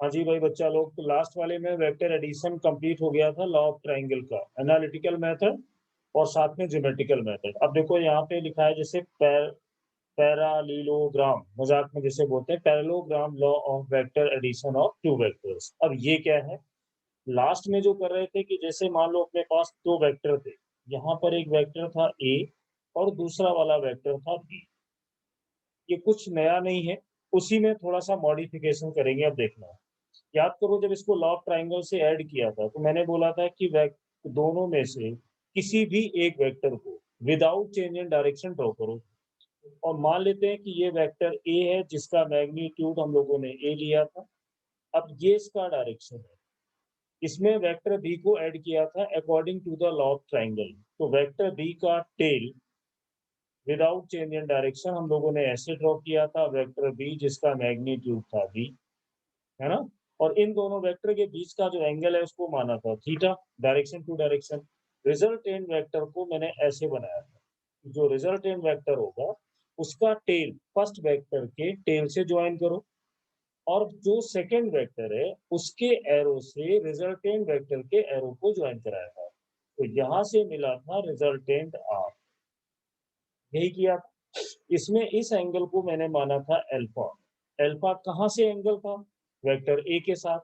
हाँ जी भाई बच्चा लोग, तो लास्ट वाले में वेक्टर एडिशन कंप्लीट हो गया था लॉ ऑफ ट्रायंगल का एनालिटिकल मेथड और साथ में ज्योमेट्रिकल मेथड। अब देखो यहाँ पे लिखा है जैसे पैरालीलोग्राम, मजाक में जैसे बोलते हैं parallelogram law of vector addition of two vectors. अब ये क्या है, लास्ट में जो कर रहे थे कि जैसे मान लो अपने पास दो वेक्टर थे, यहाँ पर एक वेक्टर था ए और दूसरा वाला वेक्टर था बी। ये कुछ नया नहीं है, उसी में थोड़ा सा मॉडिफिकेशन करेंगे। अब देखना, याद करो जब इसको लॉ ऑफ ट्रायंगल से ऐड किया था तो मैंने बोला था कि दोनों में से किसी भी एक वेक्टर को without change in direction draw करो। और मान लेते हैं कि ये वेक्टर ए है जिसका मैग्नीट्यूड हम लोगों ने ए लिया था। अब ये इसका डायरेक्शन है, इसमें वेक्टर बी को ऐड किया था according to the law of triangle. तो वेक्टर बी का tail without change in direction हम लोगों ने ऐसे ड्रॉ किया था, वेक्टर बी जिसका मैग्नीट्यूड था बी, है ना। और इन दोनों वेक्टर के बीच का जो एंगल है उसको माना था theta, direction to direction. Resultant vector को मैंने ऐसे बनाया था, जो रिजल्टेंट वेक्टर होगा उसका टेल फर्स्ट वेक्टर के टेल से ज्वाइन करो, और जो सेकंड वेक्टर है उसके एरो से रिजल्टेंट वेक्टर के एरो को ज्वाइन कराया था। तो यहां से मिला था रिजल्टेंट आर, यही किया था। इसमें इस एंगल को मैंने माना था अल्फा। अल्फा कहाँ से एंगल था, वेक्टर ए के साथ।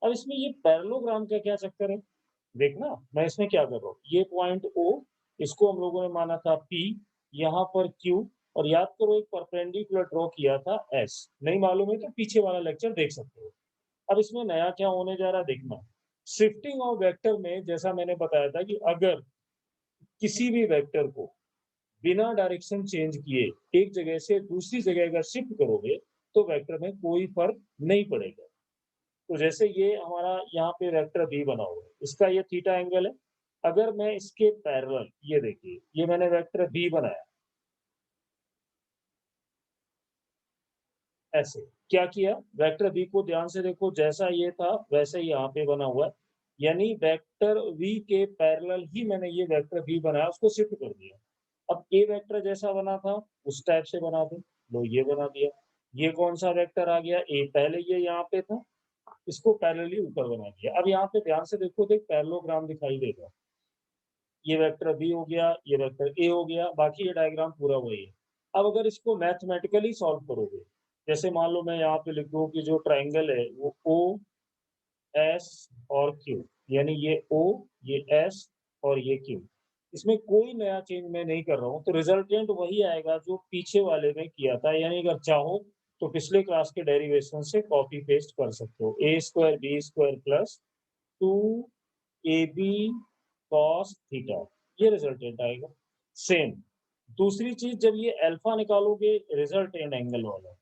अब इसमें ये पैरेललोग्राम का क्या चक्कर है, देखना मैं इसमें क्या कर रहा हूँ। ये पॉइंट ओ, इसको हम लोगों ने माना था पी, यहाँ पर क्यू, और याद करो एक परपेंडिकुलर ड्रॉ किया था एस। नहीं मालूम है तो पीछे वाला लेक्चर देख सकते हो। अब इसमें नया क्या होने जा रहा है देखना। शिफ्टिंग ऑफ वेक्टर में जैसा मैंने बताया था कि अगर किसी भी वेक्टर को बिना डायरेक्शन चेंज किए एक जगह से दूसरी जगह अगर शिफ्ट करोगे तो वेक्टर में कोई फर्क नहीं पड़ेगा। तो जैसे ये हमारा यहाँ पे वेक्टर बी बना हुआ है, इसका ये थीटा एंगल है। अगर मैं इसके पैरेलल, ये देखिए ये मैंने वेक्टर बी बनाया, ऐसे क्या किया, वेक्टर बी को ध्यान से देखो, जैसा ये था वैसे ही यहाँ पे बना हुआ है। यानी वेक्टर वी के पैरेलल ही मैंने ये वेक्टर बी बनाया, उसको शिफ्ट कर दिया। अब ए वेक्टर जैसा बना था उस टाइप से बना दो, लो ये बना दिया। ये कौन सा वेक्टर आ गया, ए, पहले ये यहाँ पे था, इसको पैरेलली ऊपर बना दिया। अब यहाँ पे ध्यान से देखो, देख पैरेललोग्राम दिखाई देगा। ये वेक्टर बी हो गया, ये वेक्टर ए हो गया, बाकी ये डायग्राम पूरा वही है। अब अगर इसको मैथमेटिकली सॉल्व करोगे, जैसे मान लो मैं यहाँ पे लिख दूं कि जो ट्राइंगल है वो ओ एस और क्यू, यानी ये ओ, ये एस और ये क्यू, इसमें कोई नया चेंज मैं नहीं कर रहा हूँ, तो रिजल्टेंट वही आएगा जो पीछे वाले में किया था। यानी अगर चाहो तो पिछले क्लास के डेरिवेशन से कॉपी पेस्ट कर सकते हो, A square B square plus two A B cos theta, ये रिजल्टेंट आएगा। सेम दूसरी चीज, जब ये अल्फा निकालोगे रिजल्टेंट एंगल वाला,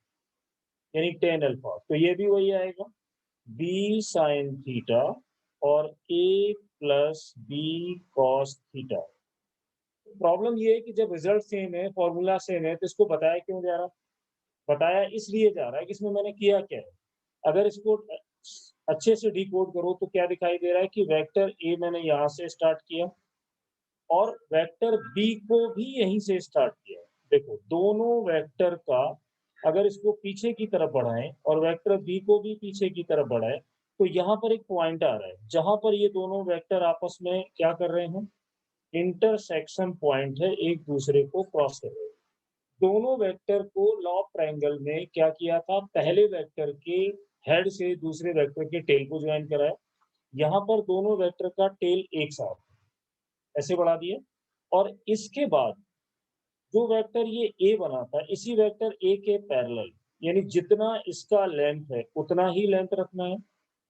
यानी टेन अल्फा, तो ये भी वही आएगा, बी साइन थीटा और A plus B cos theta. Problem ये है कि जब रिजल्ट सेम है, फॉर्मूला सेम है, तो इसको बताया क्यों जा रहा, बताया इसलिए जा रहा है कि इसमें मैंने किया क्या है। अगर इसको अच्छे से डिकोड करो तो क्या दिखाई दे रहा है कि वेक्टर ए मैंने यहाँ से स्टार्ट किया और वेक्टर बी को भी यहीं से स्टार्ट किया। देखो दोनों वेक्टर का अगर इसको पीछे की तरफ बढ़ाएं और वेक्टर बी को भी पीछे की तरफ बढ़ाएं, तो यहाँ पर एक पॉइंट आ रहा है जहां पर ये दोनों वेक्टर आपस में क्या कर रहे हैं, इंटरसेक्शन पॉइंट है, एक दूसरे को क्रॉस कर रहे हैं। दोनों वेक्टर को लॉ ऑफ ट्रायंगल में क्या किया था, पहले वेक्टर के हेड से दूसरे वेक्टर के टेल को ज्वाइन कराया। यहाँ पर दोनों वेक्टर का टेल एक साथ ऐसे बढ़ा दिया, और इसके बाद जो वेक्टर ये ए बना था, इसी वेक्टर ए के पैरेलल, यानी जितना इसका लेंथ है उतना ही लेंथ रखना है,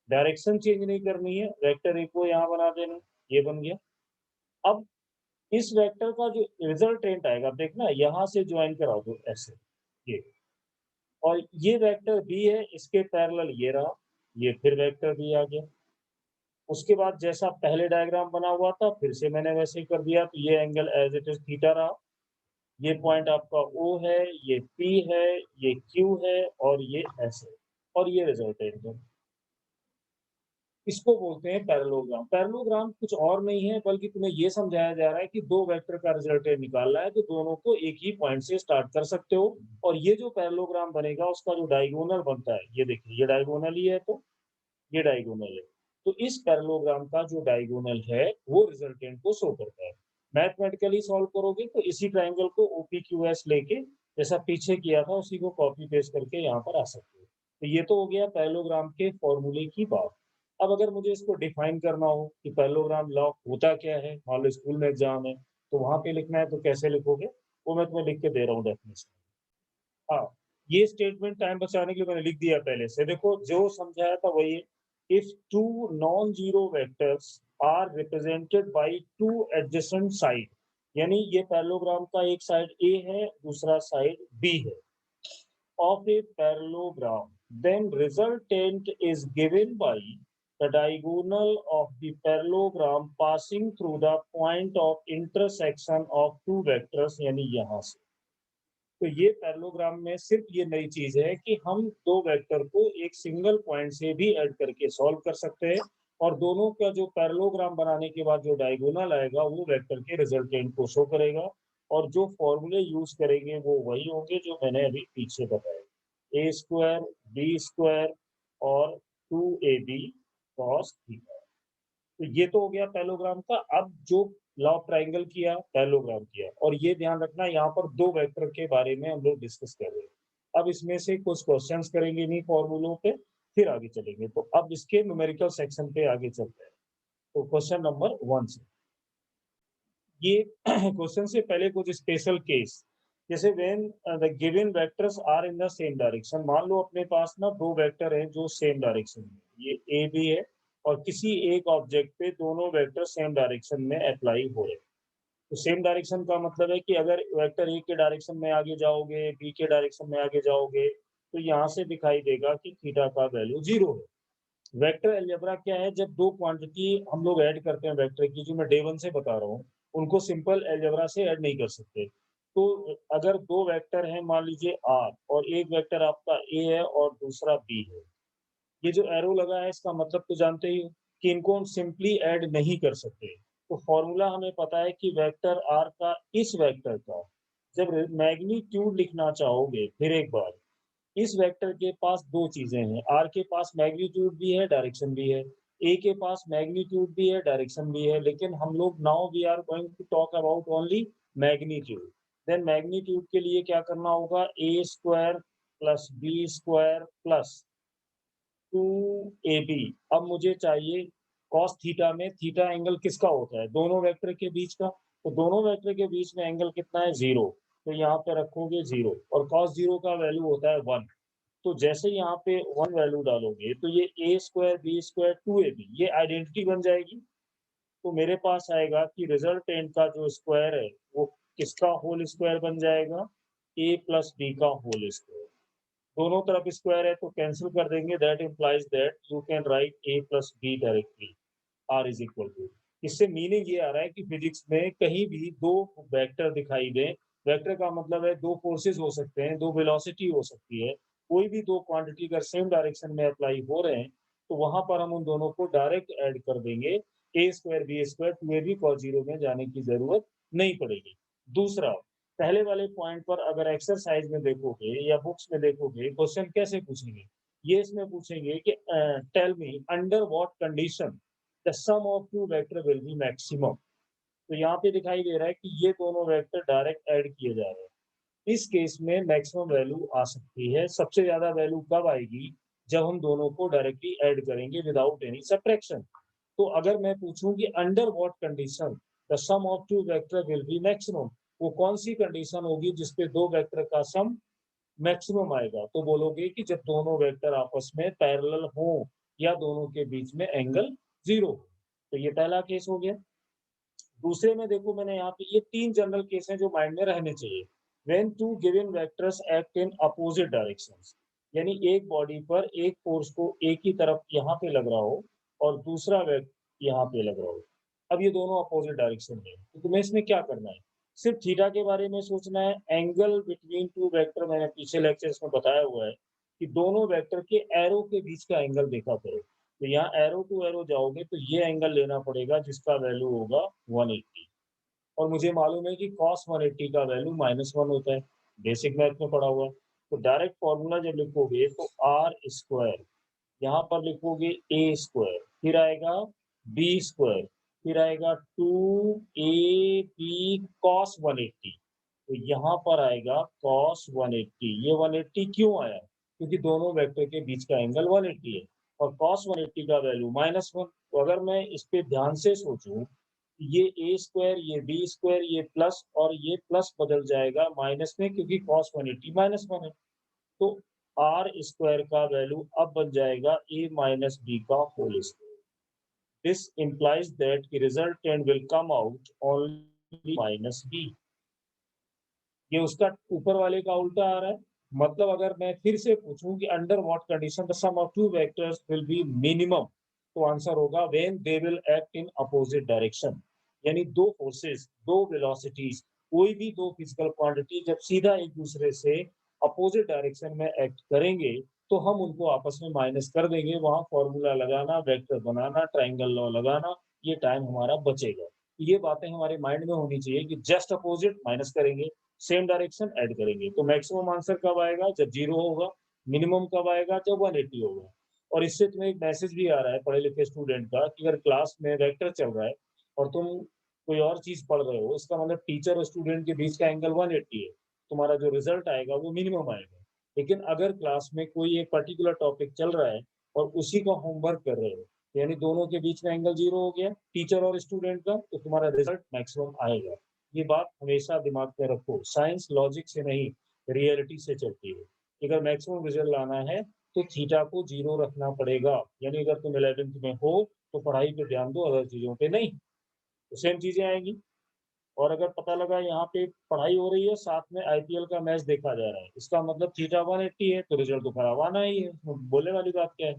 डायरेक्शन चेंज नहीं करनी है, वेक्टर ए को यहाँ बना देना, ये बन गया। अब इस वेक्टर का जो रिजल्टेंट आएगा देखना, यहाँ से ज्वाइन करा दो ऐसे, ये, और ये वेक्टर बी है, इसके पैरेलल ये रहा, ये फिर वेक्टर बी आ गया। उसके बाद जैसा पहले डायग्राम बना हुआ था फिर से मैंने वैसे ही कर दिया, तो ये angle as it is theta रहा। ये पॉइंट आपका O है, ये P है, ये Q है और ये S है, और ये रिजल्टेंट है। इसको बोलते हैं पैरेललोग्राम। पैरेललोग्राम कुछ और नहीं है बल्कि तुम्हें ये समझाया जा रहा है कि दो वेक्टर का रिजल्टेंट निकालना है तो दोनों को एक ही पॉइंट से स्टार्ट कर सकते हो। और ये जो पैरेललोग्राम बनेगा उसका जो डायगोनल बनता है, ये देखिए ये डायगोनल ही है, तो ये डायगोनल है। तो इस पैरेललोग्राम का जो डायगोनल है वो रिजल्टेंट को शो करता है। मैथमेटिकली सॉल्व करोगे तो इसी ट्रायंगल को OPQS लेके जैसा पीछे किया था उसी को कॉपी पेस्ट करके यहाँ पर आ सकते हो। तो ये तो हो गया पैरेललोग्राम के फॉर्मूले की बात। अब अगर मुझे इसको डिफाइन करना हो कि पैरेललोग्राम लॉ होता क्या है, मान लो स्कूल में एग्जाम है तो वहां पे लिखना है तो कैसे लिखोगे, वो मैं तुम्हें लिख के दे रहा हूँ डेफिनेशन। हाँ, ये स्टेटमेंट टाइम बचाने के लिए मैंने लिख दिया पहले से। देखो जो समझाया था वही है। If two non zero vectors are represented by two adjacent side, यानी ये पैरेललोग्राम का एक साइड ए है, दूसरा साइड बी है, of a parallelogram, then resultant is given by the diagonal of the parallelogram passing through the point of intersection of two vectors, यानी यहाँ से। तो ये पैरेललोग्राम में सिर्फ ये नई चीज है कि हम दो वेक्टर को एक सिंगल पॉइंट से भी ऐड करके सॉल्व कर सकते हैं, और दोनों का जो पैरेललोग्राम बनाने के बाद जो डायगोनल आएगा वो वेक्टर के रिजल्टेंट को शो करेगा, और जो फॉर्मूले यूज करेंगे वो वही होंगे जो मैंने अभी पीछे बताया, a² b² और 2ab cos थीटा। तो ये तो हो गया पैरेललोग्राम का। अब जो लॉ ऑफ ट्रायंगल किया, पैरेललोग्राम किया, और ये ध्यान रखना यहाँ पर दो वेक्टर के बारे में हम लोग डिस्कस कर रहे हैं। अब इसमें से कुछ क्वेश्चंस करेंगे नहीं फॉर्मूलों पे, फिर आगे चलेंगे। तो अब इसके न्यूमेरिकल सेक्शन पे आगे चलते हैं। तो क्वेश्चन नंबर 1 से ये क्वेश्चन से पहले कुछ स्पेशल केस, जैसे when the given vectors are in the same direction. मान लो अपने पास ना दो वेक्टर हैं जो सेम डायरेक्शन में, ये ए बी है, और किसी एक ऑब्जेक्ट पे दोनों वेक्टर सेम डायरेक्शन में अप्लाई हो रहे हैं। तो सेम डायरेक्शन का मतलब है कि अगर वेक्टर ए के डायरेक्शन में आगे जाओगे, बी के डायरेक्शन में आगे जाओगे, तो यहाँ से दिखाई देगा कि थीटा का वैल्यू 0 है। वेक्टर अलजेब्रा क्या है, जब दो क्वांटिटी हम लोग ऐड करते हैं वेक्टर की, जो मैं डे 1 से बता रहा हूँ, उनको सिंपल अलजेब्रा से ऐड नहीं कर सकते। तो अगर दो वेक्टर हैं, मान लीजिए आर, और एक वेक्टर आपका ए है और दूसरा बी है, ये जो एरो लगा है इसका मतलब तो जानते ही हो कि इनको हम सिंपली ऐड नहीं कर सकते। तो फॉर्मूला हमें पता है कि वेक्टर आर का इस वेक्टर का जब मैग्नीट्यूड लिखना चाहोगे, फिर एक बार, इस वेक्टर के पास दो चीजें हैं, आर के पास मैग्नीट्यूड भी है, डायरेक्शन भी है, ए के पास मैग्नीट्यूड भी है, डायरेक्शन भी है, लेकिन हम लोग now we are going to talk about only magnitude. Then magnitude के लिए क्या करना होगा, a² plus b² plus 2ab। अब मुझे चाहिए cos थीटा में थीटा एंगल किसका होता है, दोनों वेक्टर के बीच का। तो दोनों वेक्टर के बीच में एंगल कितना है, 0। तो यहाँ पे रखोगे 0, और cos 0 का वैल्यू होता है 1। तो जैसे यहाँ पे 1 वैल्यू डालोगे तो ये a² b² 2ab ये आइडेंटिटी बन जाएगी। तो मेरे पास आएगा कि रिजल्टेंट का जो स्क्वायर है वो किसका होल स्क्वायर बन जाएगा, a प्लस b का होल स्क्वायर। दोनों तरफ स्क्वायर है तो कैंसिल कर देंगे, that implies that you can write a plus b directly, r is equal to. इससे मीनिंग ये आ रहा है कि फिजिक्स में कहीं भी दो वेक्टर दिखाई दें, वेक्टर का मतलब है दो फोर्सेस हो सकते हैं, दो वेलोसिटी हो सकती है, कोई भी दो क्वांटिटी अगर सेम डायरेक्शन में अप्लाई हो रहे हैं तो वहां पर हम उन दोनों को डायरेक्ट ऐड कर देंगे, a² b² 2ab cos 0 में जाने की जरूरत नहीं पड़ेगी। दूसरा, पहले वाले पॉइंट पर अगर एक्सरसाइज में देखोगे या बुक्स में देखोगे, क्वेश्चन कैसे पूछेंगे, ये इसमें पूछेंगे कि tell me under what condition the sum of two vector will be maximum. तो यहाँ पे दिखाई दे रहा है कि ये दोनों वेक्टर डायरेक्ट ऐड किए जा रहे हैं। इस केस में मैक्सिमम वैल्यू आ सकती है। सबसे ज्यादा वैल्यू कब आएगी, जब हम दोनों को डायरेक्टली ऐड करेंगे विदाउट एनी सब्ट्रैक्शन। तो अगर मैं पूछूं कि under what condition the sum of two vector will be maximum, वो कौन सी कंडीशन होगी जिसपे दो वेक्टर का सम मैक्सिमम आएगा, तो बोलोगे कि जब दोनों वेक्टर आपस में पैरेलल हो या दोनों के बीच में एंगल 0 हो। तो ये पहला केस हो गया। दूसरे में देखो मैंने यहाँ पे ये तीन जनरल केस हैं जो माइंड में रहने चाहिए। When two given vectors act in opposite directions, यानी एक बॉडी पर एक फोर्स को एक ही तरफ यहाँ पे लग रहा हो और दूसरा वेक्टर यहाँ पे लग रहा हो। अब ये दोनों अपोजिट डायरेक्शन में, तो तुम्हें इसमें क्या करना है, सिर्फ थीटा के बारे में सोचना है। एंगल बिटवीन टू वेक्टर मैंने पीछे लेक्चर्स में बताया हुआ है कि दोनों वेक्टर के एरो के बीच का एंगल देखा करो। तो यहाँ एरो टू एरो जाओगे तो ये एंगल लेना पड़ेगा जिसका वैल्यू होगा 180, और मुझे मालूम है कि cos 180 का वैल्यू -1 होता है, बेसिक मैथ में पढ़ा हुआ है। तो डायरेक्ट फॉर्मूला जब लिखोगे तो r² यहाँ पर लिखोगे ए स्क्वायर, फिर आएगा बी स्क्वायर, फिर आएगा 2ab cos 180। तो यहाँ पर आएगा cos 180। ये 180 क्यों आया? क्योंकि दोनों वेक्टर के बीच का एंगल 180 है और cos 180 का वैल्यू -1। तो अगर मैं इस पे ध्यान से सोचूं, ये ए स्क्वायर, ये बी स्क्वायर, ये प्लस और ये प्लस बदल जाएगा माइनस में, क्योंकि cos 180 -1 है। तो आर स्क्वायर का वैल्यू अब बन जाएगा a माइनस बी का whole square. This implies that the resultant will come out only minus b। ये उसका ऊपर वाले का उल्टा आ रहा है। मतलब अगर मैं फिर से पूछूं कि under what condition the sum of two vectors will be minimum, तो आंसर होगा when they will act in opposite direction. यानी दो फोर्सेस, दो वेलोसिटीज, कोई भी दो फिजिकल क्वांटिटी जब सीधा एक दूसरे से अपोजिट डायरेक्शन में एक्ट करेंगे, तो हम उनको आपस में माइनस कर देंगे। वहां फॉर्मूला लगाना, वेक्टर बनाना, ट्राइंगल लॉ लगाना, ये टाइम हमारा बचेगा। ये बातें हमारे माइंड में होनी चाहिए कि जस्ट अपोजिट माइनस करेंगे, सेम डायरेक्शन ऐड करेंगे। तो मैक्सिमम आंसर कब आएगा? जब 0 होगा। मिनिमम कब आएगा? जब 180 होगा। और इससे तुम्हें एक मैसेज भी आ रहा है पढ़े लिखे स्टूडेंट का कि अगर क्लास में वेक्टर चल रहा है और तुम कोई और चीज पढ़ रहे हो, इसका मतलब टीचर और स्टूडेंट के बीच का एंगल 180 है। तुम्हारा जो रिजल्ट आएगा वो मिनिमम आएगा। लेकिन अगर क्लास में कोई एक पर्टिकुलर टॉपिक चल रहा है और उसी का होमवर्क कर रहे हो, यानी दोनों के बीच में एंगल 0 हो गया, टीचर और स्टूडेंट का, तो तुम्हारा रिजल्ट मैक्सिमम आएगा। ये बात हमेशा दिमाग में रखो। साइंस लॉजिक से नहीं, रियलिटी से चलती है। अगर मैक्सिमम रिजल्ट लाना है तो थीटा को 0 रखना पड़ेगा। यानी अगर तुम 11th में हो तो पढ़ाई पे ध्यान दो, अदर चीजों पे नहीं। तो सेम चीजें आएंगी। और अगर पता लगा यहाँ पे पढ़ाई हो रही है, साथ में आईपीएल का मैच देखा जा रहा है, इसका मतलब थीटा 180 है, तो रिजल्ट तो खराब आना ही है। बोलने वाली बात क्या है?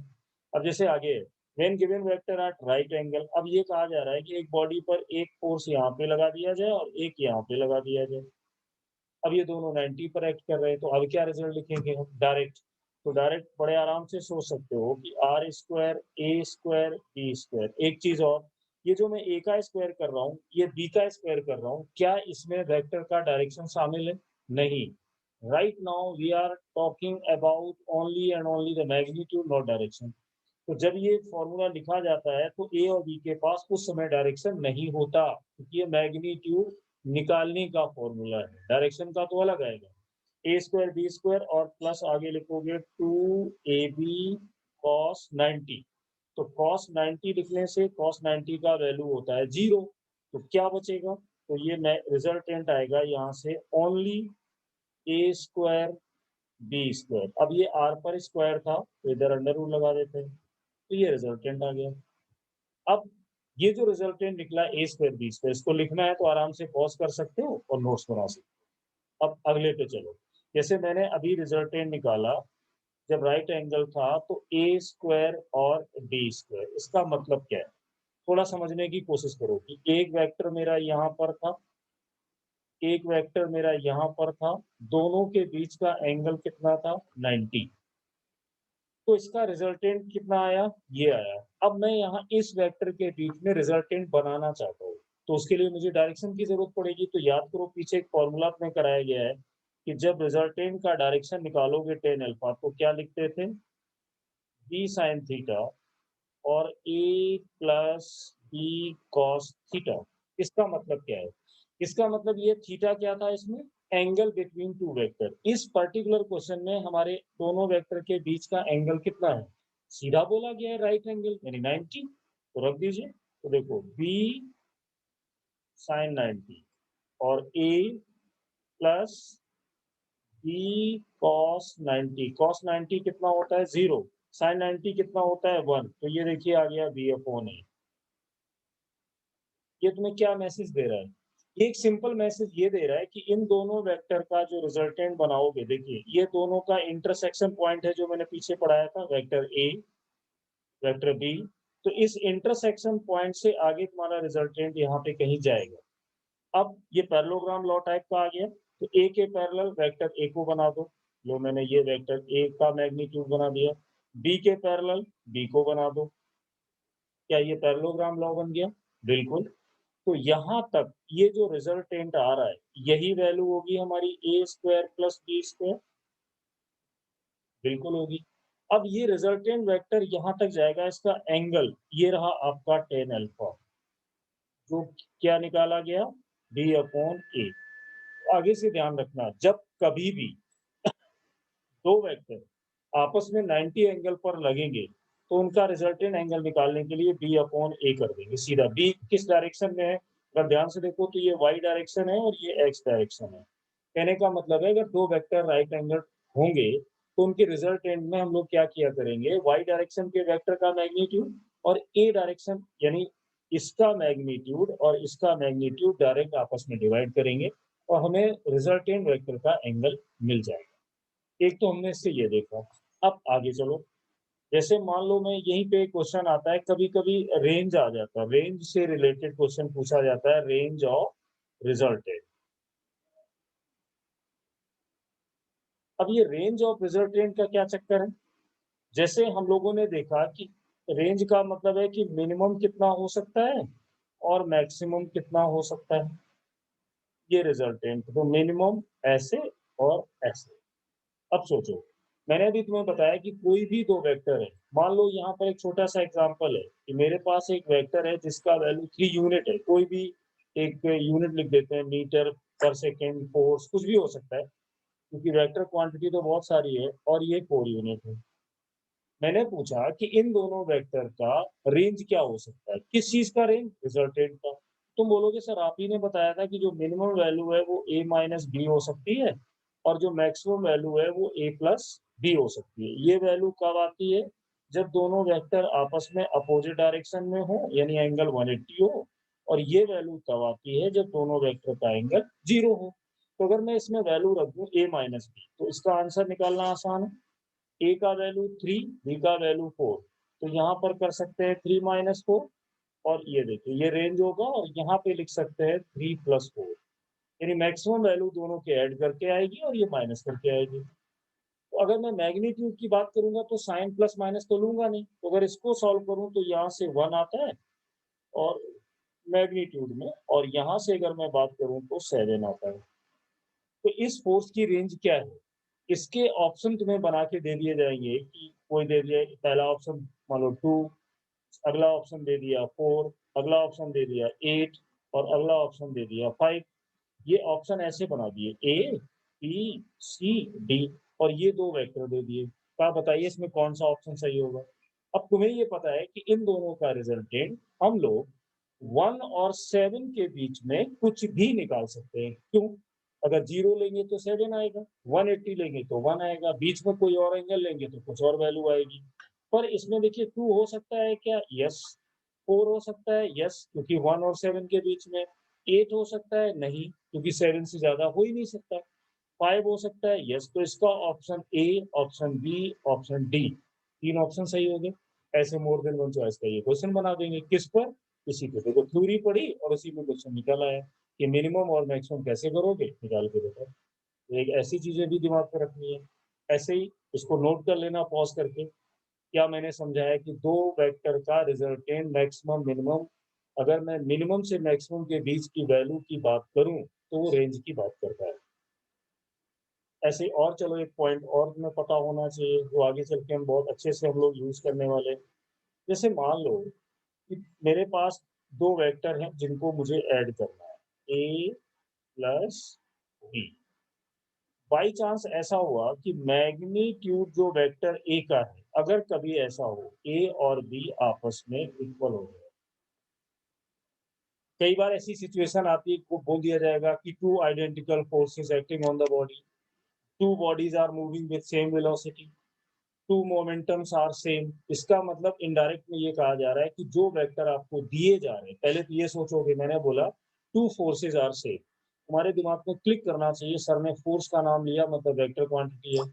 अब जैसे आगे है, when given vector eight right angle. अब ये कहा जा रहा है कि एक बॉडी पर एक फोर्स यहाँ पे लगा दिया जाए और एक यहाँ पे लगा दिया जाए। अब ये दोनों 90 पर एक्ट कर रहे हैं, तो अब क्या रिजल्ट लिखेंगे हम? डायरेक्ट। तो डायरेक्ट बड़े आराम से सोच सकते हो कि R square A square B square. एक चीज और, ये जो मैं ए का स्क्वायर कर रहा हूँ, ये बी का स्क्वायर कर रहा हूँ, क्या इसमें वेक्टर का डायरेक्शन शामिल है? नहीं। Right now we are talking about only and only the magnitude, not direction. तो जब ये फॉर्मूला लिखा जाता है तो ए और बी के पास उस समय डायरेक्शन नहीं होता, क्योंकि ये मैग्नीट्यूड निकालने का फॉर्मूला है। डायरेक्शन का तो अलग आएगा, ए स्क्वायर बी स्क्वायर और प्लस आगे लिखोगे 2ab cos 90। तो cos 90 लिखने से cos 90 का वैल्यू होता है 0। तो क्या बचेगा? तो ये रिजल्टेंट आएगा यहाँ से ओनली ए स्क्वायर बी स्क्वायर। अब ये आर पर स्क्वायर था तो इधर अंडर रूट लगा देते हैं, तो ये रिजल्टेंट आ गया। अब ये जो रिजल्टेंट निकला ए स्क्वायर बी स्क्वायर, इसको लिखना है तो आराम से पॉज कर सकते हो और नोट्स बना सकते हो। अब अगले पे चलो। जैसे मैंने अभी रिजल्टेंट निकाला, जब राइट एंगल था तो ए स्क्वायर और बी स्क्वायर, इसका मतलब क्या है? थोड़ा समझने की कोशिश करो कि एक वेक्टर मेरा यहाँ पर था, एक वेक्टर मेरा यहाँ पर था, दोनों के बीच का एंगल कितना था? 90। तो इसका रिजल्टेंट कितना आया? ये आया। अब मैं यहाँ इस वेक्टर के बीच में रिजल्टेंट बनाना चाहता हूँ, तो उसके लिए मुझे डायरेक्शन की जरूरत पड़ेगी। तो याद करो, पीछे एक फॉर्मूला में कराया गया है कि जब रिजल्टेंट का डायरेक्शन निकालोगे टेन अल्फा, तो क्या लिखते थे? बी साइन थीटा और A plus B cos theta. इसका मतलब क्या है? इसका मतलब ये थीटा क्या था इसमें? Angle between two vector. इस पर्टिकुलर क्वेश्चन में हमारे दोनों वेक्टर के बीच का एंगल कितना है? सीधा बोला गया है राइट एंगल, यानी 90। तो रख दीजिए। तो देखो बी साइन 90 और A plus B cos 90। Cos 90 कितना होता है? 0। साइन 90 कितना होता है? 1। तो ये देखिए आ गया बी अपॉन ए। ये तुम्हें क्या मैसेज दे रहा है? ये एक सिंपल मैसेज ये दे रहा है कि इन दोनों वेक्टर का जो रिजल्टेंट बनाओगे, देखिए ये दोनों का इंटरसेक्शन पॉइंट है, जो मैंने पीछे पढ़ाया था, वेक्टर ए वेक्टर बी। तो इस इंटरसेक्शन पॉइंट से आगे तुम्हारा रिजल्टेंट यहाँ पे कहीं जाएगा। अब ये पैरेललोग्राम लॉ टाइप का आ गया। तो ए के पैरेलल वेक्टर ए को बना दो। लो मैंने ये वेक्टर ए का मैग्नीट्यूड बना दिया। बी के पैरेलल बी को बना दो। क्या ये पैरेललोग्राम लॉ बन गया? बिल्कुल। तो यहाँ तक ये जो रिजल्टेंट आ रहा है, यही वैल्यू होगी हमारी ए स्क्वायर प्लस बी स्क्वायर। बिल्कुल होगी। अब ये रिजल्टेंट वेक्टर यहाँ तक जाएगा, इसका एंगल ये रहा आपका tan अल्फा, जो क्या निकाला गया b/a। आगे से ध्यान रखना, जब कभी भी दो वेक्टर आपस में 90 एंगल पर लगेंगे तो उनका रिजल्टेंट एंगल निकालने के लिए b/a कर देंगे सीधा। b किस डायरेक्शन में है, अगर ध्यान से देखो तो ये y डायरेक्शन है और ये x डायरेक्शन है। कहने का मतलब है अगर दो वेक्टर राइट एंगल होंगे तो उनके रिजल्टेंट में हम लोग क्या किया करेंगे, y डायरेक्शन के वेक्टर का मैग्नीट्यूड और a डायरेक्शन यानी इसका मैग्नीट्यूड और इसका मैग्नीट्यूड डायरेक्ट आपस में डिवाइड करेंगे और हमें रिजल्टेंट वेक्टर का एंगल मिल जाएगा। एक तो हमने इससे ये देखा। अब आगे चलो, जैसे मान लो मैं यहीं पे क्वेश्चन आता है, कभी कभी रेंज आ जाता है, रेंज से रिलेटेड क्वेश्चन पूछा जाता है, रेंज ऑफ रिजल्टेंट। अब ये रेंज ऑफ रिजल्टेंट का क्या चक्कर है, जैसे हम लोगों ने देखा कि रेंज का मतलब है कि मिनिमम कितना हो सकता है और मैक्सिमम कितना हो सकता है, ये रिजल्टेंट। तो मिनिमम ऐसे और ऐसे। अब सोचो, मैंने अभी तुम्हें बताया कि कोई भी दो वेक्टर है, मान लो यहाँ पर एक छोटा सा एग्जांपल है कि मेरे पास एक वेक्टर है जिसका वैल्यू 3 यूनिट है, कोई भी एक यूनिट लिख देते हैं, मीटर पर सेकेंड, फोर्स, कुछ भी हो सकता है क्योंकि वेक्टर क्वांटिटी तो बहुत सारी है, और ये 4 यूनिट है। मैंने पूछा कि इन दोनों वेक्टर का रेंज क्या हो सकता है, किस चीज का रेंज, रिजल्टेंट का। तुम बोलोगे सर आप ही ने बताया था कि जो मिनिमम वैल्यू है वो a माइनस बी हो सकती है और जो मैक्सिमम वैल्यू है वो a प्लस बी हो सकती है। ये वैल्यू कब आती है, जब दोनों वेक्टर आपस में अपोजिट डायरेक्शन में हो यानी एंगल 180 हो, और ये वैल्यू तब आती है जब दोनों वेक्टर का एंगल 0 हो। तो अगर मैं इसमें वैल्यू रख दूं a माइनस बी तो इसका आंसर निकालना आसान है। ए का वैल्यू 3, बी का वैल्यू 4, तो यहाँ पर कर सकते हैं 3 माइनस 4, और ये देखिए ये रेंज होगा, और यहाँ पे लिख सकते हैं 3 प्लस 4, यानी मैक्सिमम वैल्यू दोनों के ऐड करके आएगी और ये माइनस करके आएगी। तो अगर मैं मैग्नीट्यूड की बात करूंगा तो साइन प्लस माइनस तो लूंगा नहीं, तो अगर इसको सॉल्व करूं तो यहाँ से 1 आता है और मैग्नीट्यूड में, और यहाँ से अगर मैं बात करूं तो 7 आता है। तो इस फोर्स की रेंज क्या है, इसके ऑप्शन तुम्हें बना के दे दिए जाएंगे कि कोई दे दिया, पहला ऑप्शन मान लो 2, अगला ऑप्शन दे दिया 4, अगला ऑप्शन दे दिया 8 और अगला ऑप्शन दे दिया 5। ये ऑप्शन ऐसे बना दिए ए बी सी डी, और ये दो वेक्टर दे दिए। तो आप बताइए इसमें कौन सा ऑप्शन सही होगा। अब तुम्हें ये पता है कि इन दोनों का रिजल्टेंट हम लोग 1 और 7 के बीच में कुछ भी निकाल सकते हैं। क्यों, अगर 0 लेंगे तो 7 आएगा, 180 लेंगे तो 1 आएगा, बीच में कोई और एंगल लेंगे तो कुछ और वैल्यू आएगी। पर इसमें देखिए 2 हो सकता है क्या, यस। 4 हो सकता है, यस, क्योंकि 1 और 7 के बीच में। 8 हो सकता है, नहीं, क्योंकि 7 से ज्यादा हो ही नहीं सकता। 5 हो सकता है, यस। तो इसका option A, option B, option D, तीन ऑप्शन सही हो गए। ऐसे मोर देन वन चॉइस का ये क्वेश्चन बना देंगे, किस पर, इसी पे देखो थ्योरी पढ़ी और उसी में क्वेश्चन निकल आया कि मिनिमम और मैक्सिमम कैसे करोगे, निकाल के बताओ। तो एक ऐसी चीजें भी दिमाग में रखनी है। ऐसे ही इसको नोट कर लेना पॉज करके, क्या मैंने समझाया कि दो वेक्टर का रिजल्टेंट मैक्सिमम मिनिमम, अगर मैं मिनिमम से मैक्सिमम के बीच की वैल्यू की बात करूं तो वो रेंज की बात करता है। ऐसे ही और चलो एक पॉइंट और तुम्हें पता होना चाहिए, वो आगे चल के हम बहुत अच्छे से हम लोग यूज करने वाले हैं। जैसे मान लो कि मेरे पास दो वेक्टर हैं जिनको मुझे ऐड करना है, ए प्लस बी। बाई चांस ऐसा हुआ कि मैग्नीट्यूड जो वेक्टर ए का है, अगर कभी ऐसा हो ए और बी आपस में इक्वल हो गए, कई बार ऐसी सिचुएशन आती है को बोल दिया जाएगा कि two identical forces acting on the body, two bodies are moving with same velocity, two momentums are same. इसका मतलब इनडायरेक्ट में ये कहा जा रहा है कि जो वेक्टर आपको दिए जा रहे हैं, पहले तो ये सोचोगे, मैंने बोला टू फोर्सेस आर सेम, तुम्हारे दिमाग में क्लिक करना चाहिए, सर ने फोर्स का नाम लिया मतलब वेक्टर क्वांटिटी है,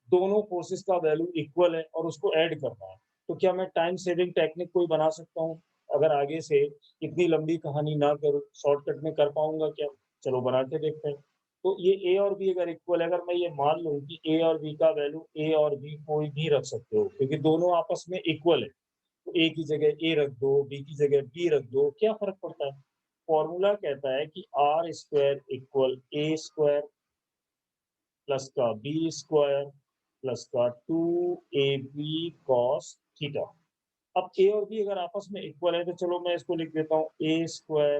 दोनों फोर्सेस का वैल्यू इक्वल है और उसको ऐड करना है। तो क्या मैं टाइम सेविंग टेक्निक कोई बना सकता हूँ, अगर आगे से इतनी लंबी कहानी ना करूँ, शॉर्टकट में कर पाऊंगा क्या, चलो बना के देखते हैं। तो ये ए और बी अगर इक्वल है, अगर मैं ये मान लूं कि ए और बी का वैल्यू, ए और बी कोई भी रख सकते हो क्योंकि दोनों आपस में इक्वल है, तो ए की जगह ए रख दो, बी की जगह बी रख दो, क्या फर्क पड़ता है। फॉर्मूला कहता है कि R square equal A square plus का बी स्क्वायर प्लस का 2ab cos थीटा। अब ए और बी अगर आपस में इक्वल है तो चलो मैं इसको लिख देता हूँ ए स्क्वायर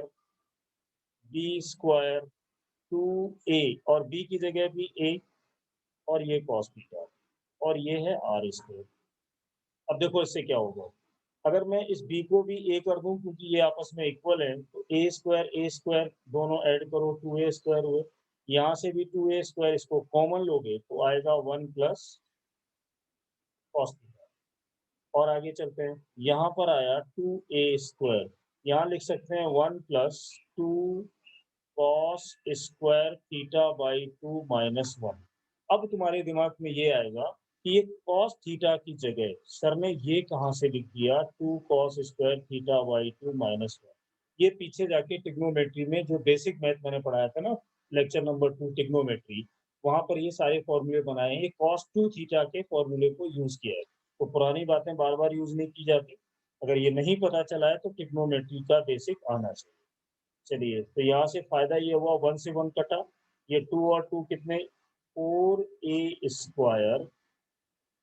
बी स्क्वायर 2a और बी की जगह भी ए और ये cos थीटा और ये है आर स्क्वायर। अब देखो इससे क्या होगा, अगर मैं इस b को भी a कर दूं क्योंकि ये आपस में इक्वल है तो ए स्क्वायर दोनों ऐड करो 2a स्क्वायर हुए, यहाँ से भी 2a स्क्वायर इसको कॉमन लोगे तो आएगा 1 प्लस cos थीटा। और आगे चलते हैं, यहाँ पर आया 2a स्क्वायर, यहाँ लिख सकते हैं 1 plus 2 cos square theta by 2 minus 1। अब तुम्हारे दिमाग में ये आएगा कि ये cos थीटा की जगह सर ने ये कहाँ से लिख दिया 2 cos square theta by 2 minus 1। ये पीछे जाके ट्रिग्नोमेट्री में जो बेसिक मैथ मैंने पढ़ाया था ना, लेक्चर नंबर 2 ट्रिग्नोमेट्री, वहां पर ये सारे फॉर्मूले बनाए हैं, ये cos 2 थीटा के फॉर्मूले को यूज किया है। तो पुरानी बातें बार बार यूज नहीं की जाती, अगर ये नहीं पता चला है तो ट्रिग्नोमेट्री का बेसिक आना चाहिए। चलिए तो यहाँ से फायदा ये हुआ 1 से 1 कटा, ये 2 और 2 कितने 4a square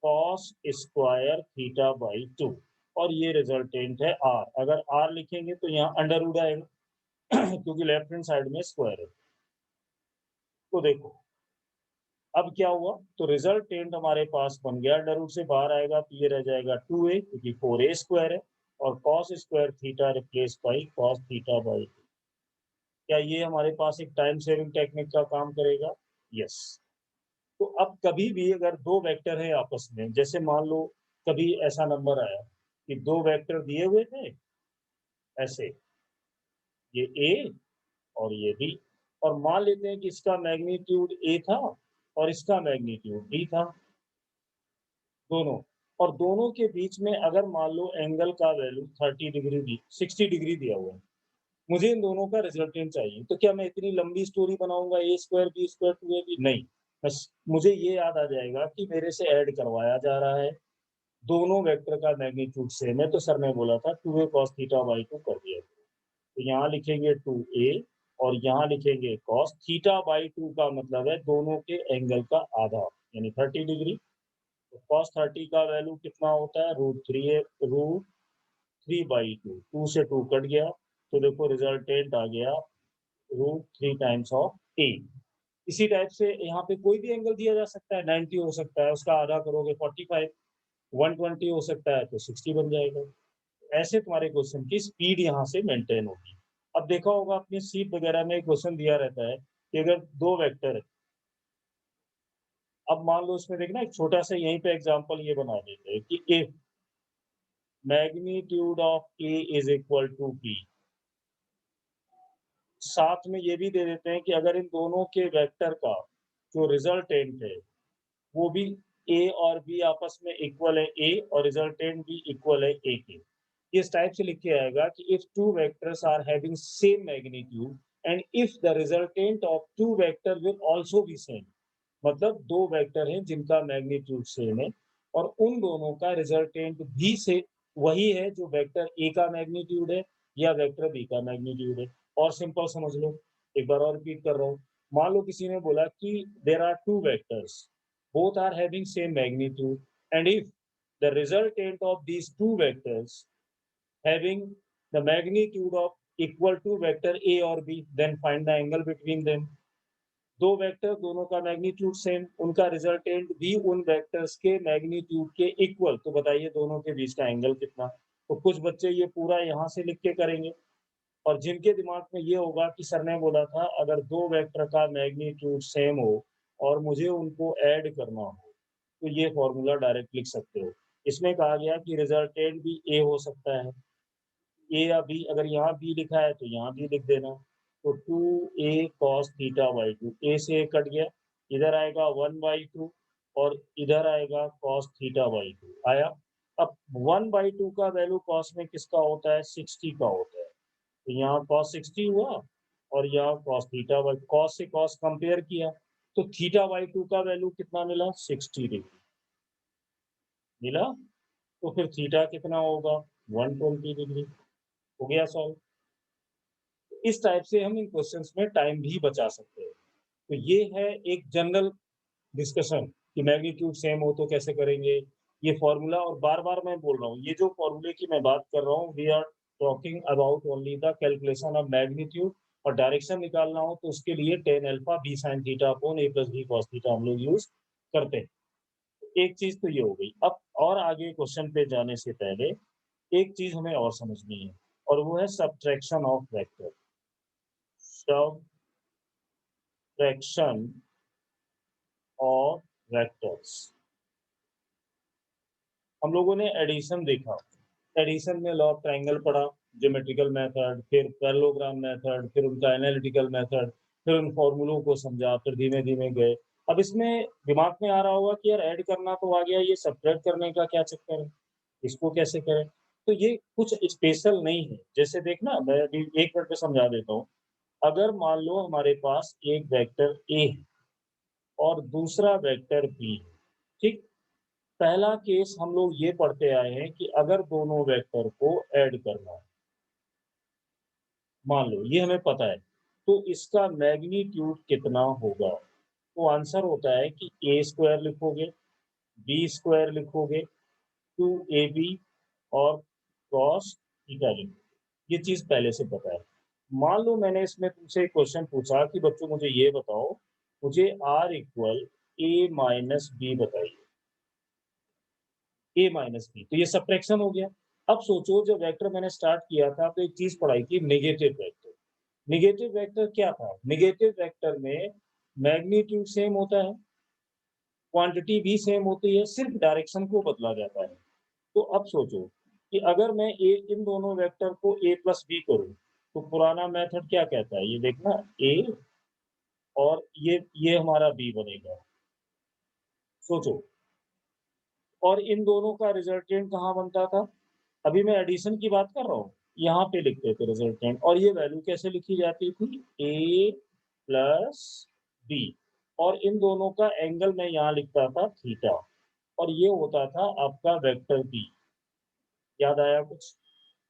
cos square theta by 2 और ये रिजल्टेंट है r। अगर r लिखेंगे तो यहाँ अंडर रूट आएगा क्योंकि लेफ्ट हैंड साइड में स्क्वायर है। तो देखो अब क्या हुआ, तो रिजल्टेंट हमारे पास बन गया, अंडर रूट से बाहर आएगा तो ये रह जाएगा 2a क्योंकि 4a स्क्वायर है और cos square theta replace by cos theta by. क्या ये हमारे पास एक टाइम सेविंग टेक्निक का काम करेगा? यस। तो अब कभी भी अगर दो वेक्टर है आपस में, जैसे मान लो कभी ऐसा नंबर आया कि दो वेक्टर दिए हुए थे ऐसे, ये ए और ये बी, और मान लेते हैं कि इसका मैग्नीट्यूड ए था और इसका मैग्नीट्यूड बी था, दोनों, और दोनों के बीच में अगर मान लो एंगल का वैल्यू 30 डिग्री दी 60 डिग्री दिया हुआ है, मुझे इन दोनों का रिजल्टेंट चाहिए, तो क्या मैं इतनी लंबी स्टोरी बनाऊंगा ए स्क्वायर बी स्क्वायर 2ab? नहीं, बस मुझे ये याद आ जाएगा कि मेरे से ऐड करवाया जा रहा है, दोनों वेक्टर का मैग्नीट्यूड सेम है, तो सर ने बोला था 2a cos थीटा बाई 2 कर दिया। तो यहाँ लिखेंगे 2a और यहाँ लिखेंगे cos थीटा बाई 2 का मतलब है दोनों के एंगल का आधा यानी 30 डिग्री। तो cos 30 का वैल्यू कितना होता है √3 है, √3/2, 2 से 2 कट गया तो देखो रिजल्टेंट आ गया √3 टाइम्स ऑफ a। इसी टाइप से यहाँ पे कोई भी एंगल दिया जा सकता है, 90 हो सकता है उसका आधा करोगे 45, 120 हो सकता है तो 60 बन जाएगा। ऐसे तुम्हारे क्वेश्चन की स्पीड यहाँ से मेंटेन होगी। अब देखा होगा अपनी सीट वगैरह में क्वेश्चन दिया रहता है कि अगर दो वेक्टर है, अब मान लो इसमें देखना एक छोटा सा यहीं पे एग्जांपल ये बना देते हैं कि if magnitude of A is equal to B, साथ में ये भी दे देते हैं कि अगर इन दोनों के वेक्टर का जो रिजल्टेंट है वो भी ए और बी आपस में इक्वल है ए और रिजल्टेंट भी इक्वल है ए के। इस टाइप से लिख के आएगा कि if two vectors are having same magnitude and if the resultant of two vector will also be same, मतलब दो वेक्टर हैं जिनका मैग्नीट्यूड सेम है और उन दोनों का रिजल्टेंट भी से वही है जो वेक्टर ए का मैग्नीट्यूड है या वेक्टर बी का मैग्नीट्यूड है। और सिंपल समझ लो, एक बार और रिपीट कर रहा हूँ, मान लो किसी ने बोला कि there are two vectors, both are having same magnitude, and if the resultant of these two vectors having the magnitude of equal to vector a or b, then find the angle between them। दो vector दोनों का magnitude same, उनका resultant भी उन vectors के magnitude के equal, तो बताइए दोनों के बीच का एंगल कितना। तो कुछ बच्चे ये पूरा यहाँ से लिख के करेंगे और जिनके दिमाग में ये होगा कि सर ने बोला था अगर दो वेक्टर का मैग्नीट्यूड सेम हो और मुझे उनको ऐड करना हो तो ये फॉर्मूला डायरेक्ट लिख सकते हो। इसमें कहा गया कि रिजल्टेंट भी ए हो सकता है, ए या बी, अगर यहाँ बी लिखा है तो यहाँ भी लिख देना। तो 2a cos थीटा बाई 2, ए से कट गया, इधर आएगा 1/2 और इधर आएगा cos थीटा बाई 2 आया। अब 1/2 का वैल्यू cos में किसका होता है 60 का होता है, तो यहाँ cos 60 हुआ और यहाँ cos थीटा बाई, cos से cos कंपेयर किया तो थीटा बाई 2 का वैल्यू कितना मिला 60 डिग्री मिला, तो फिर थीटा कितना होगा 120 डिग्री। हो गया सॉल्व। इस टाइप से हम इन क्वेश्चंस में टाइम भी बचा सकते हैं। तो ये है एक जनरल डिस्कशन कि मैग्नीट्यूड सेम हो तो कैसे करेंगे, ये फॉर्मूला। और बार-बार मैं बोल रहा हूँ, ये जो फॉर्मूले की मैं बात कर रहा हूँ, we are talking about only the calculation of magnitude. और डायरेक्शन निकालना हो तो उसके लिए tan alpha b sin theta upon a plus b cos theta हम लोग यूज़ करते हैं। एक चीज़ तो ये हो गई। अब और आगे क्वेश्चन पे जाने से पहले एक चीज़ हमें और समझनी है, और वो है subtraction of vector. Subtraction of vectors. हम लोगों ने एडिशन देखा, एडिशन में लॉ ऑफ ट्रायंगल पढ़ा, ज्योमेट्रिकल मेथड, फिर पैरेललोग्राम मेथड, फिर उनका एनालिटिकल मेथड, फिर उन फॉर्मूलों को समझा, फिर धीमे-धीमे गए। अब इसमें दिमाग में आ रहा होगा कि यार ऐड करना तो आ गया, ये सब्ट्रैक्ट करने का क्या चक्कर है? इसको कैसे करें? तो ये कुछ स्पेशल नहीं है। जैसे देखना, मैं अभी 1 मिनट में समझा देता हूँ। अगर मान लो हमारे पास एक वेक्टर ए है और दूसरा वेक्टर बी है, ठीक? पहला केस हम लोग ये पढ़ते आए हैं कि अगर दोनों वेक्टर को ऐड करना है, मान लो ये हमें पता है, तो इसका मैग्नीट्यूड कितना होगा? तो आंसर होता है कि ए स्क्वायर लिखोगे, बी स्क्वायर लिखोगे, 2ab और कॉस थीटा लिखोगे। ये चीज़ पहले से पता है। मान लो मैंने इसमें तुमसे एक क्वेश्चन पूछा कि बच्चों मुझे ये बताओ, मुझे r equal a minus B बताइए। a माइनस बी, तो ये सबट्रैक्शन हो गया। अब सोचो, जब वेक्टर मैंने स्टार्ट किया था तो एक चीज पढ़ाई थी, नेगेटिव वेक्टर। नेगेटिव वेक्टर क्या था? नेगेटिव वेक्टर में मैग्नीट्यूड सेम होता है, क्वांटिटी भी सेम होती है, सिर्फ डायरेक्शन को बदला जाता है। तो अब सोचो कि अगर मैं इन दोनों वेक्टर को a प्लस बी करूँ, तो पुराना मेथड क्या कहता है? ये देखना, a और ये हमारा b बनेगा। सोचो, और इन दोनों का रिजल्टेंट कहाँ बनता था? अभी मैं एडिशन की बात कर रहा हूँ, यहाँ पे लिखते थे रिजल्टेंट, और ये वैल्यू कैसे लिखी जाती थी? a प्लस बी, और इन दोनों का एंगल मैं यहाँ लिखता था थीटा, और ये होता था आपका वेक्टर बी। याद आया कुछ?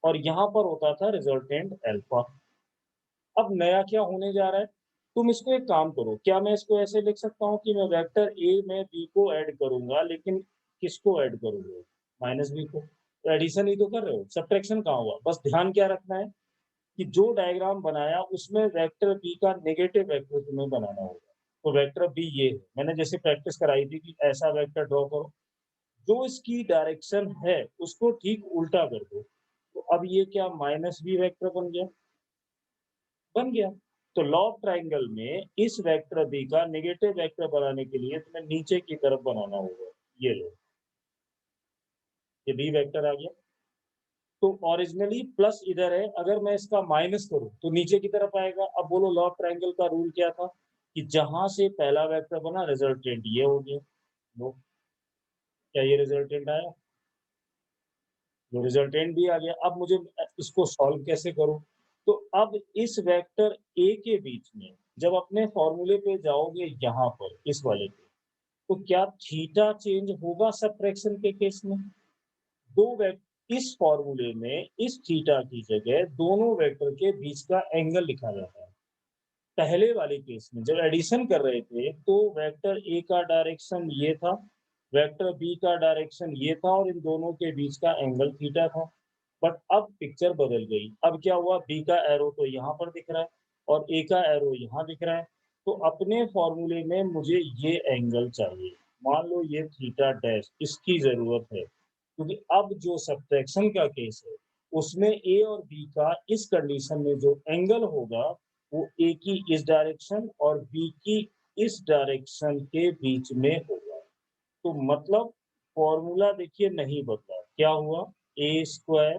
और यहाँ पर होता था रिजल्टेंट अल्फा। अब नया क्या होने जा रहा है? तुम इसको एक काम करो, क्या मैं इसको ऐसे लिख सकता हूँ कि मैं वेक्टर ए में बी को ऐड करूंगा, लेकिन किसको ऐड करूंगा? माइनस बी को। तो एडिशन ही तो कर रहे हो, सब्ट्रैक्शन कहाँ हुआ? बस ध्यान क्या रखना है कि जो डायग्राम बनाया उसमें वेक्टर बी का नेगेटिव वेक्टर तुम्हें बनाना होगा। तो वेक्टर बी ये है, मैंने जैसे प्रैक्टिस कराई थी कि ऐसा वेक्टर ड्रॉ करो, जो इसकी डायरेक्शन है उसको ठीक उल्टा कर दो। तो अब ये क्या माइनस बी वेक्टर बन गया। तो लॉ ऑफ ट्रायंगल में इस वेक्टर बी का नेगेटिव वेक्टर बनाने के लिए तुम्हें नीचे की तरफ बनाना होगा। ये लो, ये बी वेक्टर आ गया। तो ओरिजिनली प्लस इधर है, अगर मैं इसका माइनस करूं तो नीचे की तरफ आएगा। अब बोलो, लॉ ऑफ ट्रायंगल का रूल क्या था? कि जहां से पहला वेक्टर बना, रिजल्टेंट ये हो गया। लो, क्या ये रिजल्टेंट आया? जो रिजल्टेंट भी आ गया। अब मुझे इसको सॉल्व कैसे करूं? तो अब इस वेक्टर ए के बीच में जब अपने फॉर्मूले पे जाओगे, यहाँ पर इस वाले पे, तो क्या थीटा चेंज होगा सबट्रैक्शन के केस में? दो वेक्टर इस फॉर्मूले में इस थीटा की जगह दोनों वेक्टर के बीच का एंगल लिखा जाता है। पहले वाले केस में जब एडिशन कर रहे थे तो वेक्टर ए का डायरेक्शन ये था, वेक्टर बी का डायरेक्शन ये था, और इन दोनों के बीच का एंगल थीटा था। बट अब पिक्चर बदल गई। अब क्या हुआ? बी का एरो तो यहाँ पर दिख रहा है और ए का एरो यहाँ दिख रहा है। तो अपने फॉर्मूले में मुझे ये एंगल चाहिए, मान लो ये थीटा डैश, इसकी जरूरत है, क्योंकि अब जो सब्ट्रैक्शन का केस है उसमें ए और बी का इस कंडीशन में जो एंगल होगा वो ए की इस डायरेक्शन और बी की इस डायरेक्शन के बीच में होगा। तो मतलब फॉर्मूला देखिए नहीं बदला। क्या हुआ? A square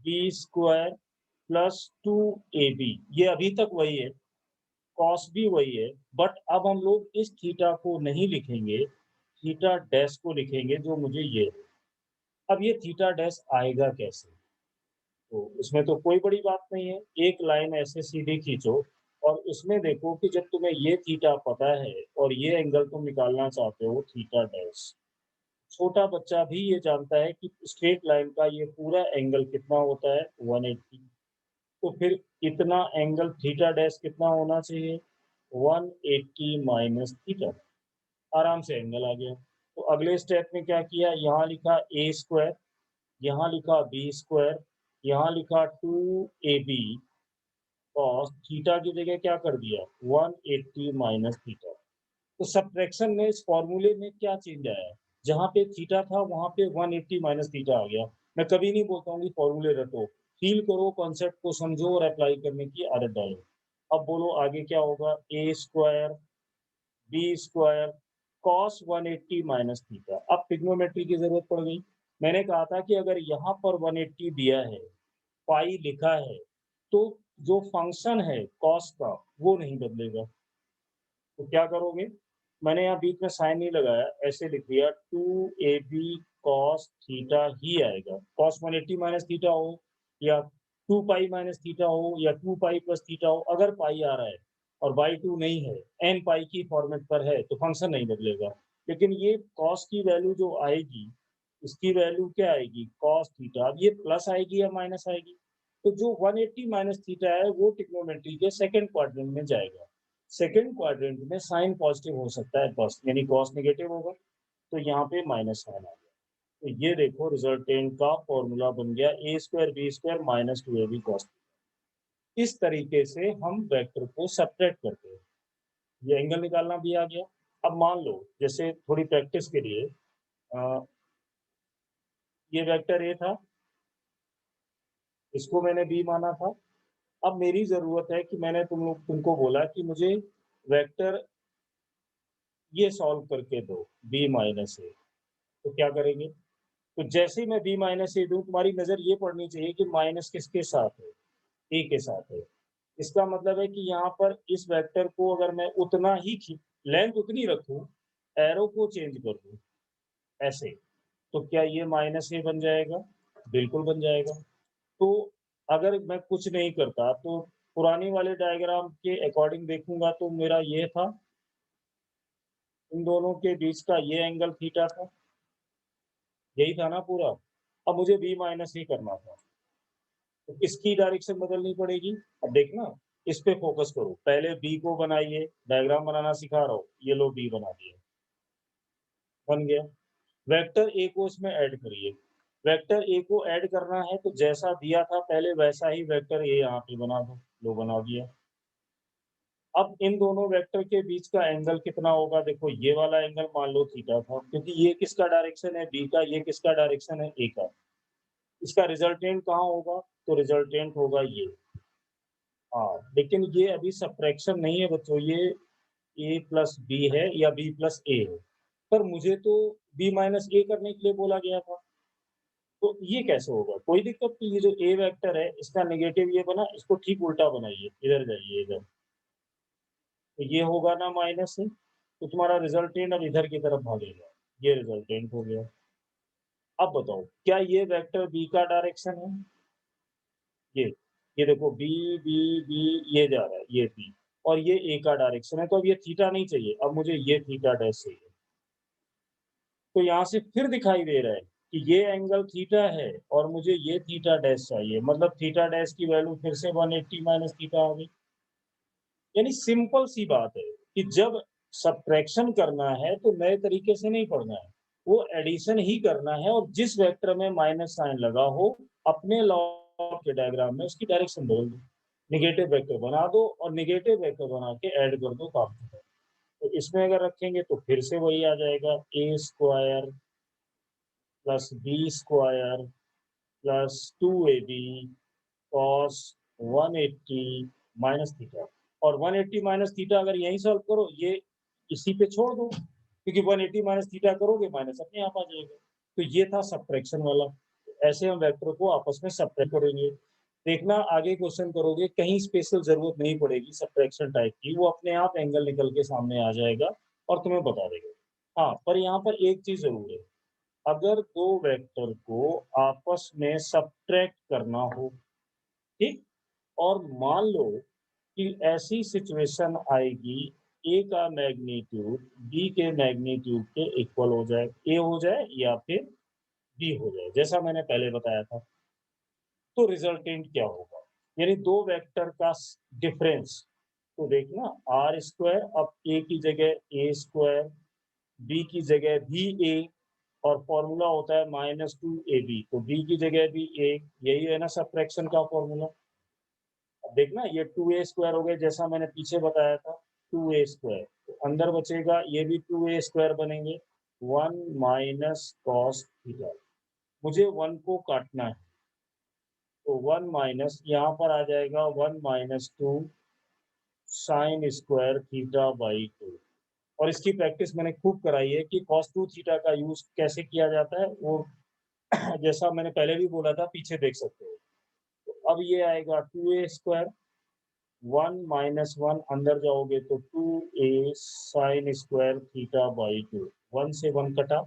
B square plus 2ab, ये अभी तक वही है, कॉस भी वही है, बट अब हम लोग इस थीटा को नहीं लिखेंगे, थीटा डैश को लिखेंगे, जो मुझे ये है। अब ये थीटा डैश आएगा कैसे? तो उसमें तो कोई बड़ी बात नहीं है, एक लाइन ऐसे सीधी खींचो और उसमें देखो कि जब तुम्हें ये थीटा पता है और ये एंगल तुम निकालना चाहते हो थीटा डैश, छोटा बच्चा भी ये जानता है कि स्ट्रेट लाइन का ये पूरा एंगल कितना होता है? 180। तो फिर इतना एंगल थीटा डैश कितना होना चाहिए? 180 माइनस थीटा। आराम से एंगल आ गया। तो अगले स्टेप में क्या किया, यहाँ लिखा ए स्क्वायर, यहाँ लिखा बी स्क्वायर, यहाँ लिखा 2ab कॉस थीटा की जगह क्या कर दिया 180 माइनस थीटा। तो सब्ट्रैक्शन में इस फॉर्मूले में क्या चेंज आया, जहाँ पे थीटा था वहां पे 180 माइनस थीटा आ गया। मैं कभी नहीं बोलता हूँ कि फॉर्मूले रटो, फील करो, कॉन्सेप्ट को समझो और अप्लाई करने की आदत डालो। अब बोलो आगे क्या होगा, A square B square cos 180 minus theta. अब ट्रिग्नोमेट्री की जरूरत पड़ गई। मैंने कहा था कि अगर यहाँ पर 180 दिया है, पाई लिखा है, तो जो फंक्शन है कॉस का वो नहीं बदलेगा। तो क्या करोगे, मैंने यहाँ बीच में साइन नहीं लगाया, ऐसे लिख दिया 2ab cos थीटा ही आएगा। cos 180 माइनस थीटा हो या 2 पाई माइनस थीटा हो या 2 पाई प्लस थीटा हो, अगर पाई आ रहा है और बाई 2 नहीं है, n पाई की फॉर्मेट पर है, तो फंक्शन नहीं बदलेगा। लेकिन ये cos की वैल्यू जो आएगी, इसकी वैल्यू क्या आएगी cos थीटा। अब ये प्लस आएगी या माइनस आएगी, तो जो 180 माइनस थीटा है वो ट्रिग्नोमेट्री के सेकंड क्वाड्रेंट में जाएगा। सेकंड क्वाड्रेंट में साइन पॉजिटिव हो सकता है बस, यानी कॉस नेगेटिव होगा, तो यहाँ पे माइनस साइन आ गया। तो ये देखो रिजल्टेंट का फॉर्मूला बन गया A square B square minus 2ab cos. इस तरीके से हम वेक्टर को सेपरेट करते हैं। ये एंगल निकालना भी आ गया। अब मान लो जैसे थोड़ी प्रैक्टिस के लिए ये वेक्टर ए था, इसको मैंने बी माना था। अब मेरी जरूरत है कि मैंने तुमको बोला कि मुझे वेक्टर ये सॉल्व करके दो बी माइनस ए। तो क्या करेंगे, तो जैसे ही मैं बी माइनस ए दूं, तुम्हारी नजर ये पड़नी चाहिए कि माइनस किसके साथ है, ए के साथ है। इसका मतलब है कि यहाँ पर इस वेक्टर को अगर मैं उतना ही लेंथ उतनी रखूं, एरो को चेंज कर दूं ऐसे, तो क्या ये माइनस ए बन जाएगा, बिल्कुल बन जाएगा। तो अगर मैं कुछ नहीं करता तो पुरानी वाले डायग्राम के अकॉर्डिंग देखूंगा तो मेरा ये था, इन दोनों के बीच का ये एंगल थीटा था, यही था ना पूरा। अब मुझे बी माइनस ही करना था, तो इसकी डायरेक्शन बदलनी पड़ेगी। अब देखना, इस पे फोकस करो, पहले बी को बनाइए, डायग्राम बनाना सिखा रहा हूँ, ये लो बी बना दिया, बन गया। वेक्टर ए को इसमें ऐड करिए। वेक्टर ए को ऐड करना है तो जैसा दिया था पहले वैसा ही वेक्टर ए यहाँ पे बना दो, लो बना दिया। अब इन दोनों वेक्टर के बीच का एंगल कितना होगा, देखो ये वाला एंगल मान लो थीटा था, क्योंकि ये किसका डायरेक्शन है बी का, ये किसका डायरेक्शन है ए का। इसका रिजल्टेंट कहाँ होगा, तो रिजल्टेंट होगा ये। हाँ, लेकिन ये अभी सब्ट्रैक्शन नहीं है बच्चों, ये ए प्लस बी है या बी प्लस ए है, पर मुझे तो बी माइनस ए करने के लिए बोला गया था। तो ये कैसे होगा, कोई दिक्कत नहीं, ये जो ए वेक्टर है इसका नेगेटिव ये बना, इसको ठीक उल्टा बनाइए, इधर जाइए इधर, तो ये होगा ना माइनस है, तो तुम्हारा रिजल्टेंट अब इधर की तरफ भागेगा, ये रिजल्टेंट हो गया। अब बताओ क्या ये वेक्टर बी का डायरेक्शन है, ये ये देखो बी बी बी, ये जा रहा है ये बी, और ये ए का डायरेक्शन है, तो अब ये थीटा नहीं चाहिए, अब मुझे ये थीटा डैश चाहिए। तो यहाँ से फिर दिखाई दे रहा है कि ये एंगल थीटा है और मुझे ये थीटा डैश चाहिए, मतलब थीटा डैश की वैल्यू फिर से 180 माइनस थीटा आ गई। यानी सिंपल सी बात है कि जब सब्ट्रैक्शन करना है तो नए तरीके से नहीं पढ़ना है, वो एडिशन ही करना है, और जिस वेक्टर में माइनस साइन लगा हो अपने लॉ के डायग्राम में उसकी डायरेक्शन बदल दो, निगेटिव वेक्टर बना दो और निगेटिव वेक्टर बना के ऐड कर दो, काम खत्म। तो इसमें अगर रखेंगे तो फिर से वही आ जाएगा, A square plus B square plus 2ab cos 180 minus theta. और 180 माइनस थीटा अगर यहीं सॉल्व करो, ये इसी पे छोड़ दो, क्योंकि 180 माइनस थीटा करोगे माइनस अपने आप आ जाएगा। तो ये था सब्ट्रैक्शन वाला। ऐसे हम वेक्टर को आपस में सब्ट्रैक्ट करेंगे। देखना आगे क्वेश्चन करोगे, कहीं स्पेशल जरूरत नहीं पड़ेगी सब्ट्रैक्शन टाइप की, वो अपने आप एंगल निकल के सामने आ जाएगा और तुम्हें बता देगा। हाँ, पर यहाँ पर एक चीज जरूर है, अगर दो वेक्टर को आपस में सब्ट्रैक्ट करना हो, ठीक, और मान लो कि ऐसी सिचुएशन आएगी, ए का मैग्नीट्यूड बी के मैग्नीट्यूड के इक्वल हो जाए, ए हो जाए या फिर बी हो जाए, जैसा मैंने पहले बताया था, तो रिजल्टेंट क्या होगा, यानी दो वेक्टर का डिफरेंस। तो देखना आर स्क्वायर, अब ए की जगह ए स्क्वायर बी की जगह भी ए, और फॉर्मूला होता है -2ab, तो बी की जगह भी ए, यही है ना सबट्रैक्शन का फॉर्मूला। अब देखना ये 2a² हो गए, जैसा मैंने पीछे बताया था 2a², तो अंदर बचेगा ये भी 2a² बनेंगे, 1 माइनस कॉस थीटा। मुझे 1 को काटना है, तो 1 माइनस यहाँ पर आ जाएगा 1 minus 2 sine square theta by 2। और इसकी प्रैक्टिस मैंने खूब कराई है कि cos 2 थीटा का यूज कैसे किया जाता है, वो जैसा मैंने पहले भी बोला था, पीछे देख सकते हो। तो अब ये आएगा 2a², 1 माइनस 1 अंदर जाओगे तो 2a sine square theta by 2, 1 से 1 कटा,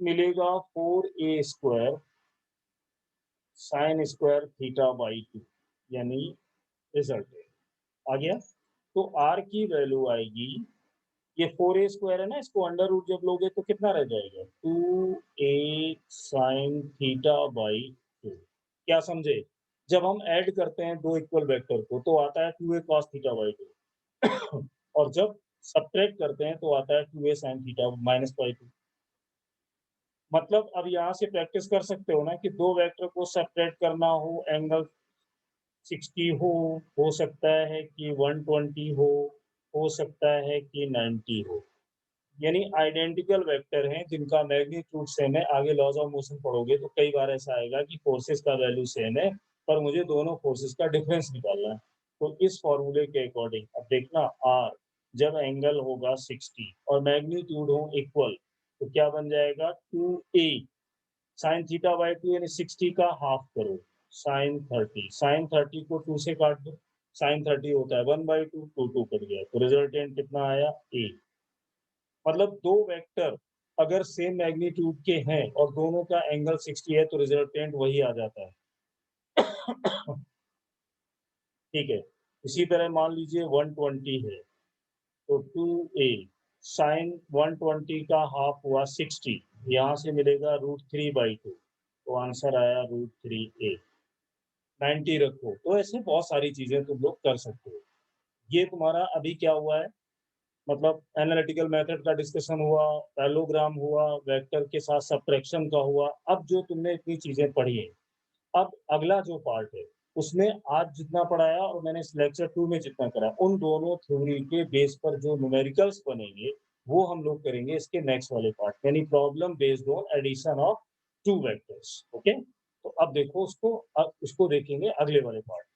मिलेगा 4a² sine square theta by 2, यानी रिजल्ट आ गया। तो r की वैल्यू आएगी, ये 4a² है ना, इसको अंडर रूट जब लोगे तो कितना रह जाएगा, 2a साइन थीटा बाई 2। क्या समझे? जब हम ऐड करते हैं दो इक्वल वेक्टर को तो आता है 2a cos थीटा बाई 2 और जब सब्ट्रैक्ट करते हैं तो आता है 2a sine theta minus by 2। मतलब अब यहाँ से प्रैक्टिस कर सकते हो ना कि दो वेक्टर को सब्ट्रैक्ट करना हो, एंगल 60 हो सकता है कि 120 हो सकता है कि 90 हो, यानी आइडेंटिकल वेक्टर हैं जिनका मैग्नीट्यूड सेम है। आगे लॉज ऑफ मोशन पढ़ोगे तो कई बार ऐसा आएगा कि फोर्सेस का वैल्यू सेम है, पर मुझे दोनों फोर्सेस का डिफरेंस निकालना है। तो इस फॉर्मूले के अकॉर्डिंग अब देखना, आर जब एंगल होगा 60 और मैग्नीट्यूड हो इक्वल, तो क्या बन जाएगा 2a साइन थीटा बाई 2, यानी 60 का हाफ करो, साइन 30, साइन 30 को 2 से काट दो, साइन 30 होता है 1/2, 2 कट गया, तो रिजल्टेंट कितना आया a। मतलब दो वेक्टर अगर सेम मैग्नीट्यूड के हैं और दोनों का एंगल 60 है तो रिजल्टेंट वही आ जाता है। ठीक है, इसी तरह मान लीजिए 120 है, तो 2a साइन 120 का हाफ हुआ 60, यहाँ से मिलेगा √3/2, तो आंसर आया √3a। 90 रखो, तो ऐसे बहुत सारी चीजें तुम लोग कर सकते हो। ये तुम्हारा अभी क्या हुआ है, मतलब एनालिटिकल मेथड का डिस्कशन हुआ, पैरेललोग्राम हुआ, वेक्टर के साथ सब्ट्रैक्शन का हुआ। अब जो तुमने इतनी चीजें पढ़ी है, अब अगला जो पार्ट है उसमें आज जितना पढ़ाया और मैंने इस लेक्चर 2 में जितना करा, उन दोनों थ्योरी के बेस पर जो न्यूमेरिकल्स बनेंगे वो हम लोग करेंगे इसके नेक्स्ट वाले पार्ट, यानी problem based on addition of two vectors. Okay, तो अब देखो उसको, अब उसको देखेंगे अगले वाले पार्ट।